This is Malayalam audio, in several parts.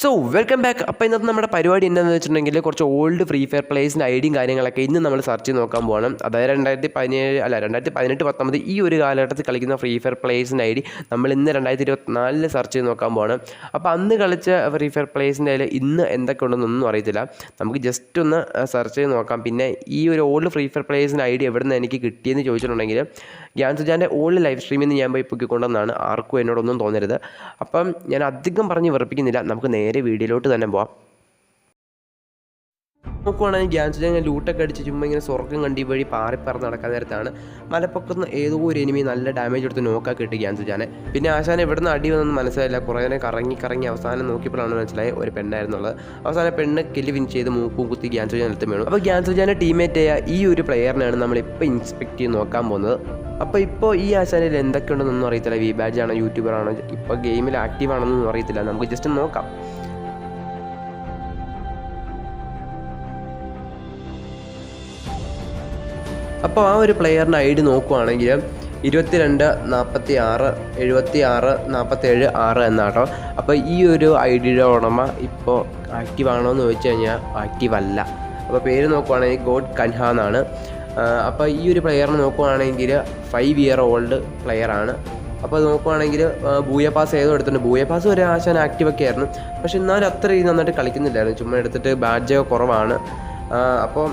So welcome back. അപ്പോൾ ഇന്നത്തെ നമ്മുടെ പരിപാടി എന്താണെന്ന് വെച്ചിട്ടുണ്ടെങ്കിൽ കുറച്ച് ഓൾഡ് ഫ്രീ ഫയർ പ്ലേസിൻ്റെ ഐഡിയും കാര്യങ്ങളൊക്കെ ഇന്ന് നമ്മൾ സെർച്ച് ചെയ്ത് നോക്കാൻ പോകണം. അതായത് 2017-2018-19 ഈ ഒരു കാലഘട്ടത്തിൽ കളിക്കുന്ന ഫ്രീ ഫയർ പ്ലേസിൻ്റെ ഐഡി നമ്മൾ ഇന്ന് 2024 സെർച്ച് ചെയ്ത് നോക്കാൻ പോകണം. അപ്പോൾ അന്ന് കളിച്ച ഫ്രീ ഫയർ പ്ലേസിൻ്റെ അതിൽ ഇന്ന് എന്തൊക്കെ ഉണ്ടെന്നൊന്നും അറിയത്തില്ല. നമുക്ക് ജസ്റ്റ് ഒന്ന് സെർച്ച് ചെയ്ത് നോക്കാം. പിന്നെ ഈ ഒരു ഓൾഡ് ഫ്രീ ഫയർ പ്ലേസിൻ്റെ ഐഡി എവിടെ നിന്ന് എനിക്ക് കിട്ടിയെന്ന് ചോദിച്ചിട്ടുണ്ടെങ്കിൽ ഗ്യാൻ സുജാൻ്റെ ഓൾഡ് ലൈവ് സ്ട്രീമിൽ നിന്ന് ഞാൻ പോയി പൊക്കിക്കൊണ്ടെന്നാണ്. ആർക്കും എന്നോടൊന്നും തോന്നരുത്. അപ്പം ഞാൻ അധികം പറഞ്ഞ് വെറുപ്പിക്കുന്നില്ല, നമുക്ക് നേരെ വീഡിയോയിലോട്ട് തന്നെ പോവാം. നോക്കുവാണെങ്കിൽ ഗ്യാൻ സുജാൻ ലൂട്ടൊക്കെ അടിച്ച് ചുമ്മാ ഇങ്ങനെ സ്വർഗ്ഗം കണ്ടി വഴി പാറിപ്പറന്ന് നടക്കാൻ നേരത്താണ് മലപ്പൊക്കത്ത് ഏതോ ഒരു എനിമി നല്ല ഡാമേജ് എടുത്ത് നോക്കാക്കി കിട്ടി ഗ്യാൻ സുജാനെ. പിന്നെ ആശാനെ എവിടെ നിന്ന് അടി വന്നൊന്നും മനസ്സിലായില്ല. കുറേ നേരം കറങ്ങി അവസാനം നോക്കിയപ്പോഴാണ് മനസ്സിലായി ഒരു പെണ്ണായിരുന്നുള്ളത്. അവസാനം പെണ്ണ് കില്ല് വിൻ ചെയ്ത് മൂക്കും കുത്തി ഗ്യാൻ സുജാൻ നിലത്ത് വീണു. അപ്പോൾ ഗ്യാൻ സുജാൻ്റെ ടീമേറ്റായ ഈ ഒരു പ്ലെയറിനാണ് നമ്മളിപ്പോൾ ഇൻസ്പെക്ട് ചെയ്ത് നോക്കാൻ പോകുന്നത്. അപ്പോൾ ഇപ്പോൾ ഈ ആശാനിൽ എന്തൊക്കെയുണ്ടെന്നൊന്നും അറിയത്തില്ല. വി ബാഡ്ജാണോ യൂട്യൂബറാണോ ഇപ്പോൾ ഗെയിമിൽ ആക്റ്റീവ് ആണെന്നൊന്നും അറിയത്തില്ല. നമുക്ക് ജസ്റ്റ് നോക്കാം. അപ്പോൾ ആ ഒരു പ്ലെയറിൻ്റെ ഐഡി നോക്കുവാണെങ്കിൽ 22-46-76-47-6 എന്നാട്ടോ. അപ്പോൾ ഈ ഒരു ഐഡിയുടെ ഉടമ ഇപ്പോൾ ആക്റ്റീവ് ആണോ എന്ന് ചോദിച്ചു കഴിഞ്ഞാൽ ആക്റ്റീവ് അല്ല. അപ്പോൾ പേര് നോക്കുവാണെങ്കിൽ ഗോഡ് കൻഹ എന്നാണ്. അപ്പോൾ ഈ ഒരു പ്ലെയറിനെ നോക്കുവാണെങ്കിൽ 5 ഇയർ ഓൾഡ് പ്ലെയറാണ്. അപ്പോൾ അത് നോക്കുവാണെങ്കിൽ ബൂയ പാസ് ഏതോ എടുത്തിട്ടുണ്ട്. ബൂയ പാസ് ഒരു ആശാൻ ആക്റ്റീവൊക്കെ ആയിരുന്നു, പക്ഷെ എന്നാലും അത്ര നന്നായിട്ട് കളിക്കുന്നില്ലായിരുന്നു. ചുമ്മാ എടുത്തിട്ട് ബാഡ്ജൊക്കെ കുറവാണ്. അപ്പോൾ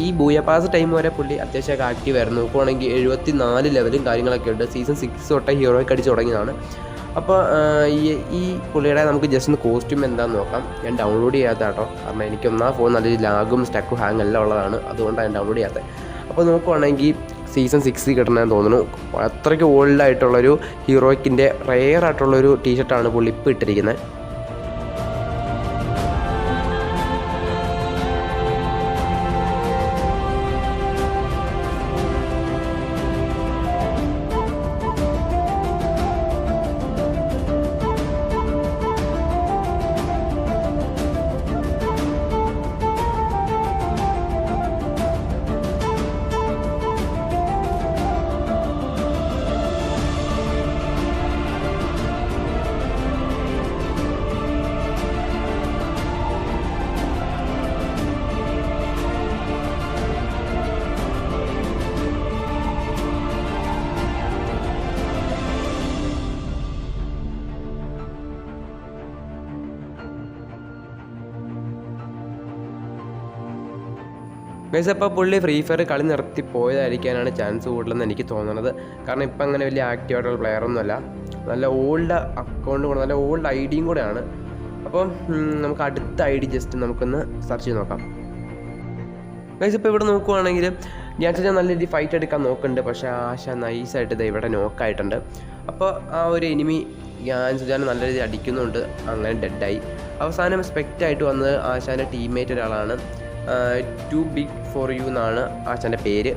ഈ ബൂയ പാസ് ടൈം വരെ പുള്ളി അത്യാവശ്യമൊക്കെ ആക്റ്റീവ് ആയിരുന്നു. നോക്കുവാണെങ്കിൽ 74 ലെവലും കാര്യങ്ങളൊക്കെ ഉണ്ട്. സീസൺ 6 തൊട്ടേ ഹീറോയ്ക്ക് അടിച്ച് തുടങ്ങിയതാണ്. അപ്പോൾ ഈ പുള്ളിയുടെ നമുക്ക് ജസ്റ്റ് ഒന്ന് കോസ്റ്റ്യൂം എന്താണെന്ന് നോക്കാം. ഞാൻ ഡൗൺലോഡ് ചെയ്യാത്ത കേട്ടോ, കാരണം എനിക്ക് ഫോൺ നല്ലൊരു ലാഗും സ്റ്റക്കും ഹാങ് എല്ലാം ഉള്ളതാണ്, അതുകൊണ്ടാണ് ഞാൻ ഡൗൺലോഡ് ചെയ്യാത്തത്. അപ്പോൾ നോക്കുവാണെങ്കിൽ സീസൺ 6 കിട്ടണമെന്ന് തോന്നുന്നു. അത്രയ്ക്ക് ഓൾഡായിട്ടുള്ളൊരു ഹീറോയ്ക്കിൻ്റെ റെയർ ആയിട്ടുള്ളൊരു ടീഷർട്ടാണ് പുള്ളി ഇപ്പോൾ ഇട്ടിരിക്കുന്നത്. ഗൈസ്, അപ്പോൾ പുള്ളി ഫ്രീ ഫയർ കളി നിർത്തി പോയതായിരിക്കാനാണ് ചാൻസ് കൂടുതലെന്ന് എനിക്ക് തോന്നുന്നത്. കാരണം ഇപ്പം അങ്ങനെ വലിയ ആക്റ്റീവായിട്ടുള്ള പ്ലെയറൊന്നുമല്ല. നല്ല ഓൾഡ് അക്കൗണ്ട് കൂടെ, നല്ല ഓൾഡ് ഐഡിയും കൂടെയാണ്. അപ്പം നമുക്ക് അടുത്ത ഐഡി ജസ്റ്റ് നമുക്കൊന്ന് സെർച്ച് ചെയ്ത് നോക്കാം. ഗൈസ്, ഇപ്പോൾ ഇവിടെ നോക്കുവാണെങ്കിൽ ഗ്യാൻ സുജാൻ നല്ല രീതിയിൽ ഫൈറ്റ് എടുക്കാൻ നോക്കുന്നുണ്ട്, പക്ഷേ ആശ നൈസായിട്ട് ഇത് ഇവിടെ നോക്കായിട്ടുണ്ട്. അപ്പോൾ ആ ഒരു എനിമി ഗ്യാൻ സുജാൻ നല്ല രീതിയിൽ അടിക്കുന്നുണ്ട്, അങ്ങനെ ഡെഡായി. അവസാനം സ്പെക്റ്റായിട്ട് വന്നത് ആശാൻ്റെ ടീംമേറ്റ് ഒരാളാണ്. ടു ബിഗ് ഫോർ യു എന്നാണ് ആശാൻ്റെ പേര്.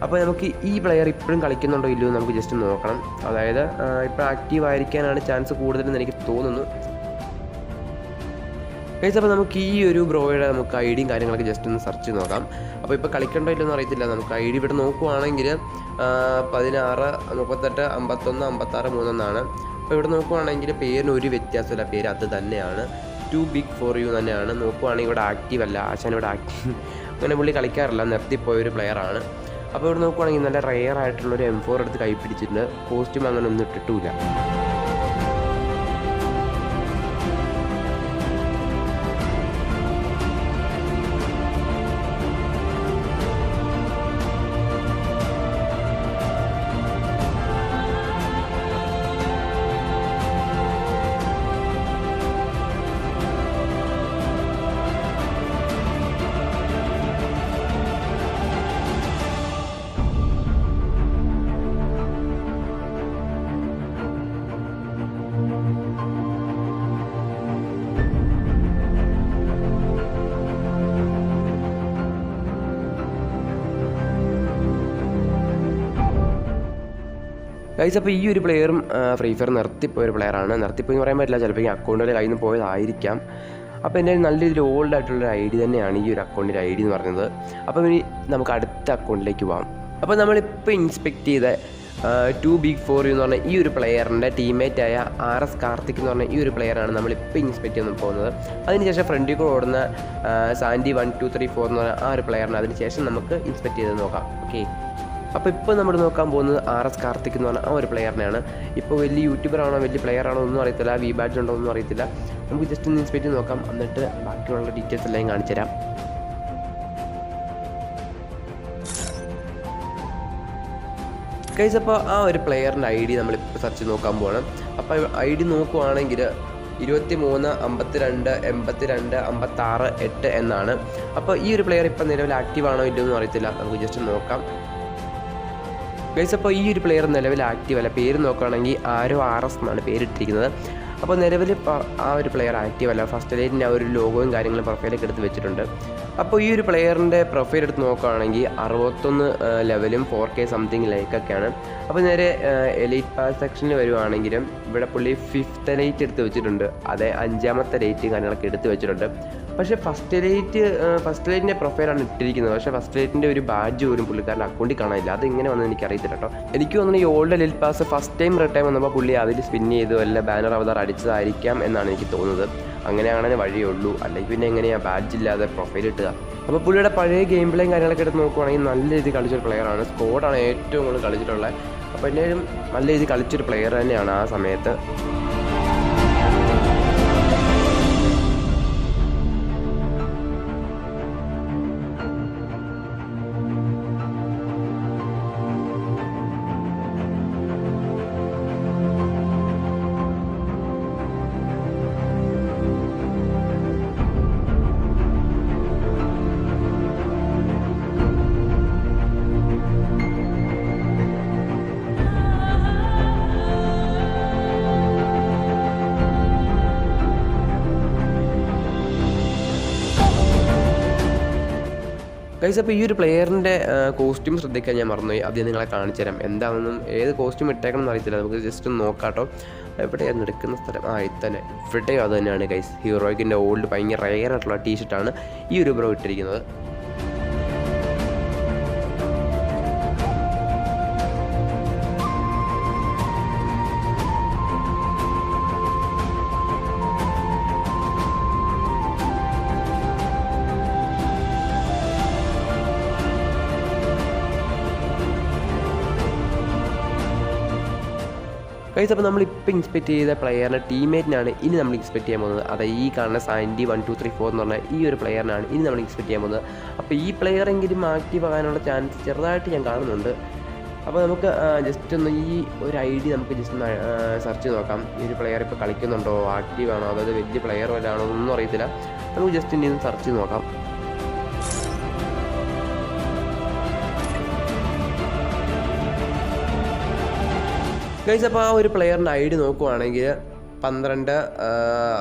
അപ്പോൾ നമുക്ക് ഈ പ്ലെയർ ഇപ്പോഴും കളിക്കുന്നുണ്ടോ ഇല്ലയോ നമുക്ക് ജസ്റ്റ് നോക്കണം. അതായത് ഇപ്പോൾ ആക്റ്റീവ് ആയിരിക്കാനാണ് ചാൻസ് കൂടുതലെന്ന് എനിക്ക് തോന്നുന്നു. ഗൈസ്, അപ്പോൾ നമുക്ക് ഈ ഒരു ബ്രോയുടെ നമുക്ക് ഐഡിയും കാര്യങ്ങളൊക്കെ ജസ്റ്റ് ഒന്ന് സെർച്ച് ചെയ്ത് നോക്കാം. അപ്പോൾ ഇപ്പോൾ കളിക്കണ്ടോ ഇല്ലെന്ന് അറിയത്തില്ല. നമുക്ക് ഐഡി ഇവിടെ നോക്കുവാണെങ്കിൽ 16, 38, 51, 56, 3 എന്നാണ്. അപ്പോൾ ഇവിടെ നോക്കുവാണെങ്കിൽ പേരിന് ഒരു വ്യത്യാസമില്ല, പേര് അത് തന്നെയാണ്. ടു ബിഗ് ഫോർ യു തന്നെയാണ്. നോക്കുവാണെങ്കിൽ ഇവിടെ ആക്റ്റീവ് അല്ല ആശാൻ, ഇവിടെ ആക്റ്റീവ് അങ്ങനെ പുള്ളി കളിക്കാറില്ല, നിർത്തിപ്പോയൊരു പ്ലെയറാണ്. അപ്പോൾ ഇവിടെ നോക്കുവാണെങ്കിൽ നല്ല റെയർ ആയിട്ടുള്ളൊരു M4 എടുത്ത് കൈ പിടിച്ചിട്ടുണ്ട്. കോസ്റ്റ്യൂം അങ്ങനെ ഒന്നും ഇട്ടിട്ടില്ല. ഗൈസ്, അപ്പോൾ ഈ ഒരു പ്ലെയറും ഫ്രീ ഫയർ നിർത്തിപ്പോയൊരു പ്ലെയറാണ്. നിർത്തിപ്പോയി എന്ന് പറയാൻ പറ്റില്ല, ചിലപ്പോൾ ഈ അക്കൗണ്ടിൻ്റെ കയ്യിൽ നിന്ന് പോയതായിരിക്കാം. അപ്പോൾ എൻ്റെ നല്ല രീതിയിൽ ഓൾഡ് ആയിട്ടുള്ളൊരു ഐഡി തന്നെയാണ് ഈ ഒരു അക്കൗണ്ടിൻ്റെ ഐഡി എന്ന് പറയുന്നത്. അപ്പോൾ ഇനി നമുക്ക് അടുത്ത അക്കൗണ്ടിലേക്ക് പോകാം. അപ്പോൾ നമ്മളിപ്പോൾ ഇൻസ്പെക്ട് ചെയ്ത ടു ബിഗ് ഫോർ എന്ന് പറഞ്ഞ ഈ ഒരു പ്ലെയറിൻ്റെ ടീമേറ്റായ RS കാർത്തിക് എന്ന് പറഞ്ഞ ഈ ഒരു പ്ലെയറാണ് നമ്മളിപ്പോൾ ഇൻസ്പെക്ട് ചെയ്യാൻ പോകുന്നത്. അതിനുശേഷം ഫ്രണ്ടിൽ കൂടെ ഓടുന്ന സാൻഡി 1 2 3 4 എന്ന് പറഞ്ഞ ആ ഒരു പ്ലെയറിന് അതിനുശേഷം നമുക്ക് ഇൻസ്പെക്ട് ചെയ്ത് നോക്കാം. ഓക്കെ, അപ്പോൾ ഇപ്പോൾ നമ്മൾ നോക്കാൻ പോകുന്നത് RS കാർത്തിക് എന്ന് പറഞ്ഞ ആ ഒരു പ്ലെയറിനെയാണ്. ഇപ്പോൾ വലിയ യൂട്യൂബറാണോ വലിയ പ്ലെയറാണോ ഒന്നും അറിയത്തില്ല, വി ബാഡ്ജ് ഉണ്ടോ ഒന്നും അറിയത്തില്ല. നമുക്ക് ജസ്റ്റ് ഒന്ന് ഇൻസ്പെക്ട് ചെയ്ത് നോക്കാം, എന്നിട്ട് ബാക്കിയുള്ള ഡീറ്റെയിൽസ് എല്ലാം കാണിച്ചു തരാം. ഗൈസ്, അപ്പോൾ ആ ഒരു പ്ലെയറിൻ്റെ ID നമ്മളിപ്പോൾ സെർച്ച് ചെയ്ത് നോക്കാൻ പോകണം. അപ്പോൾ ID നോക്കുവാണെങ്കിൽ 23 52 82 56 8 എന്നാണ്. അപ്പോൾ ഈ ഒരു പ്ലെയർ ഇപ്പോൾ നിലവിൽ ആക്റ്റീവ് ആണോ ഇല്ലയോ എന്ന് അറിയത്തില്ല, നമുക്ക് ജസ്റ്റ് നോക്കാം. ഗൈസ്, അപ്പോൾ ഈ ഒരു പ്ലെയർ നിലവിൽ ആക്റ്റീവ് അല്ല. പേര് നോക്കുകയാണെങ്കിൽ ആരോ RS എന്നാണ് പേരിട്ടിരിക്കുന്നത്. അപ്പോൾ നിലവിൽ ആ ഒരു പ്ലെയർ ആക്റ്റീവ് അല്ല. ഫസ്റ്റ് ലൈറ്റിൻ്റെ ആ ഒരു ലോഗോയും കാര്യങ്ങളും പ്രൊഫൈലൊക്കെ എടുത്ത് വെച്ചിട്ടുണ്ട്. അപ്പോൾ ഈ ഒരു പ്ലെയറിൻ്റെ പ്രൊഫൈൽ എടുത്ത് നോക്കുകയാണെങ്കിൽ 61 ലെവലും 4K സംതിങ് ലൈക്കൊക്കെയാണ്. അപ്പോൾ നേരെ എലൈറ്റ് പാസ് സെക്ഷനിൽ വരുവാണെങ്കിലും ഇവിടെ പുള്ളി 5th ലൈറ്റ് എടുത്ത് വെച്ചിട്ടുണ്ട്, അതെ 5ാമത്തെ ലൈറ്റ് കാര്യങ്ങളൊക്കെ എടുത്ത് വെച്ചിട്ടുണ്ട്. പക്ഷേ ഫസ്റ്റ് ലൈറ്റിൻ്റെ പ്രൊഫൈലാണ് ഇട്ടിരിക്കുന്നത്. പക്ഷേ ഫസ്റ്റ് ലൈറ്റിൻ്റെ ഒരു ബാഡ്ജ് പോലും പുള്ളിക്കാരുടെ അക്കൗണ്ടിൽ കാണാനില്ല. അത് ഇങ്ങനെ വന്നത് എനിക്കറിയത്തില്ല കേട്ടോ. എനിക്ക് തോന്നുന്നു ഈ old elite pass first time റിട്ടൈം വന്നപ്പോൾ പുള്ളി അതിൽ സ്പിൻ ചെയ്തു വല്ല ബാനർ അവതാർ അടിച്ചതായിരിക്കാം എന്നാണ് എനിക്ക് തോന്നുന്നത്. അങ്ങനെയാണെങ്കിൽ വഴിയുള്ളൂ, അല്ലെങ്കിൽ പിന്നെ എങ്ങനെയാണ് ബാഡ്ജ് ഇല്ലാതെ പ്രൊഫൈൽ ഇട്ടുക. അപ്പോൾ പുള്ളിയുടെ പഴയ ഗെയിം പ്ലേയും കാര്യങ്ങളൊക്കെ എടുത്ത് നോക്കുവാണെങ്കിൽ നല്ല രീതിയിൽ കളിച്ചൊരു പ്ലെയറാണ്. സ്കോഡാണ് ഏറ്റവും കൂടുതൽ കളിച്ചിട്ടുള്ളത്. അപ്പോൾ എന്നാലും നല്ല രീതിയിൽ കളിച്ചൊരു പ്ലെയർ തന്നെയാണ് ആ സമയത്ത്. ഗൈസ്, അപ്പോൾ ഈ ഒരു പ്ലെയറിൻ്റെ കോസ്റ്റ്യൂം ശ്രദ്ധിക്കാൻ ഞാൻ മറന്നുപോയി. അത് നിങ്ങളെ കാണിച്ചു തരാം. എന്താണെന്നും ഏത് കോസ്റ്റ്യൂം ഇട്ടേക്കണം എന്ന് അറിയത്തില്ല, നമുക്ക് ജസ്റ്റ് ഒന്ന് നോക്കാട്ടോ. എവിടെയാണ് എടുക്കുന്ന സ്ഥലം? ഇത് തന്നെ, ഇവിടെയോ അത് തന്നെയാണ് ഗൈസ്. ഹീറോയ്ക്കിൻ്റെ ഓൾഡ് ഭയങ്കര റെയർ ആയിട്ടുള്ള ടീഷർട്ടാണ് ഈ ഒരു ബ്രോ ഇട്ടിരിക്കുന്നത്. ഗൈസ്, അപ്പോൾ നമ്മളിപ്പോൾ ഇൻസ്പെക്ട് ചെയ്ത പ്ലെയറിൻ്റെ ടീമേറ്റിനാണ് ഇനി നമ്മൾ എക്സ്പെക്ട് ചെയ്യാൻ പോകുന്നത്. അതായത് ഈ കാണുന്ന സാൻഡി 1 2 3 4 എന്ന് പറഞ്ഞാൽ ഈ ഒരു പ്ലെയറിനാണ് ഇനി നമ്മൾ എക്സ്പെക്ട് ചെയ്യാൻ പോകുന്നത്. അപ്പോൾ ഈ പ്ലെയറെങ്കിലും ആക്റ്റീവ് ആകാനുള്ള ചാൻസ് ചെറുതായിട്ട് ഞാൻ കാണുന്നുണ്ട്. അപ്പോൾ നമുക്ക് ജസ്റ്റ് ഒന്ന് ഈ ഒരു ID നമുക്ക് ജസ്റ്റ് ഒന്ന് സെർച്ച് ചെയ്ത് നോക്കാം. ഈ ഒരു പ്ലെയർ ഇപ്പോൾ കളിക്കുന്നുണ്ടോ, ആക്റ്റീവ് ആണോ, അതായത് വലിയ പ്ലെയർ വല്ലതാണോ ഒന്നും അറിയത്തില്ല. നമുക്ക് ജസ്റ്റ് ഇനി ഒന്ന് സെർച്ച് ചെയ്ത് നോക്കാം. ഗൈസ്, അപ്പോൾ ആ ഒരു പ്ലെയറിൻ്റെ ID നോക്കുവാണെങ്കിൽ 12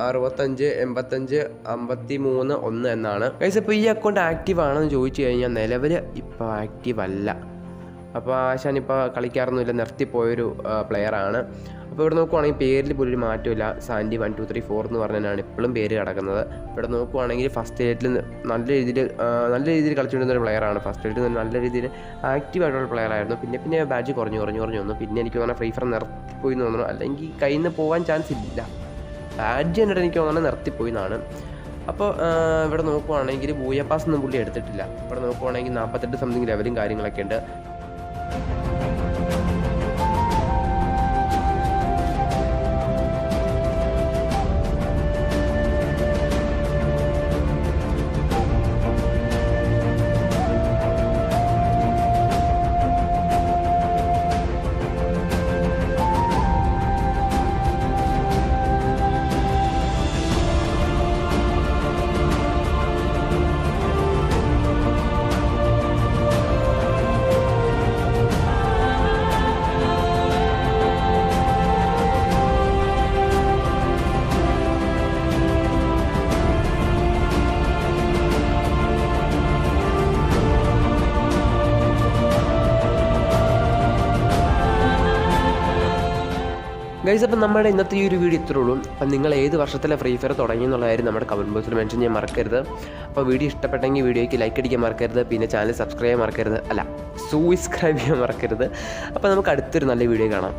65 85 53 1 എന്നാണ്. ഗൈസ്, ഇപ്പോൾ ഈ അക്കൗണ്ട് ആക്റ്റീവ് ആണെന്ന് ചോദിച്ചു കഴിഞ്ഞാൽ നിലവിൽ ഇപ്പോൾ ആക്റ്റീവ് അല്ല. അപ്പോൾ ആശാൻ ഇപ്പോൾ കളിക്കാറൊന്നുമില്ല, നിർത്തിപ്പോയൊരു പ്ലെയറാണ്. അപ്പോൾ ഇവിടെ നോക്കുവാണെങ്കിൽ പേരിൽ പോലും ഒരു മാറ്റമില്ല. സാൻഡി 1 2 3 4 എന്ന് പറഞ്ഞാണ് ഇപ്പോഴും പേര് കിടക്കുന്നത്. ഇവിടെ നോക്കുവാണെങ്കിൽ ഫസ്റ്റ് ഡേറ്റിൽ നല്ല രീതിയിൽ കളിച്ചുകൊണ്ടിരുന്ന ഒരു പ്ലെയറാണ്. ഫസ്റ്റ് ഡേറ്റിൽ നല്ല രീതിയിൽ ആക്റ്റീവ് ആയിട്ടുള്ള പ്ലെയർ ആയിരുന്നു. പിന്നെ ബാഡ്ജ് കുറഞ്ഞു വന്നു. പിന്നെ എനിക്ക് തോന്നുന്നത് ഫ്രീ ഫയർ നിർത്തിപ്പോയി എന്ന് തോന്നുന്നു, അല്ലെങ്കിൽ കയ്യിൽ നിന്ന് പോകാൻ ചാൻസ് ഇല്ല. ബാഡ്ജ് കണ്ടിട്ട് എനിക്ക് തോന്നുന്നത് നിർത്തിപ്പോയി എന്നാണ്. അപ്പോൾ ഇവിടെ നോക്കുവാണെങ്കിൽ ബൂയ പാസ് ഒന്നും പുള്ളി എടുത്തിട്ടില്ല. ഇവിടെ നോക്കുവാണെങ്കിൽ 48 സംതിങ് ലെവലും കാര്യങ്ങളൊക്കെ ഉണ്ട്. ഗൈസ്, അപ്പം നമ്മുടെ ഇന്നത്തെ ഈ ഒരു വീഡിയോ ഇത്രേ ഉള്ളൂ. അപ്പം നിങ്ങൾ ഏത് വർഷത്തിലെ ഫ്രീ ഫയർ തുടങ്ങി എന്നുള്ള കാര്യം നമ്മുടെ കമൻറ്റ് ബോക്സിൽ മെൻഷൻ ചെയ്യാൻ മറക്കരുത്. അപ്പോൾ വീഡിയോ ഇഷ്ടപ്പെട്ടെങ്കിൽ വീഡിയോയ്ക്ക് ലൈക്ക് അടിക്കാൻ മറക്കരുത്. പിന്നെ ചാനൽ സബ്സ്ക്രൈബ് ചെയ്യാൻ മറക്കരുത്. സബ്സ്ക്രൈബ് ചെയ്യാൻ മറക്കരുത്. അപ്പോൾ നമുക്ക് അടുത്തൊരു നല്ല വീഡിയോ കാണാം.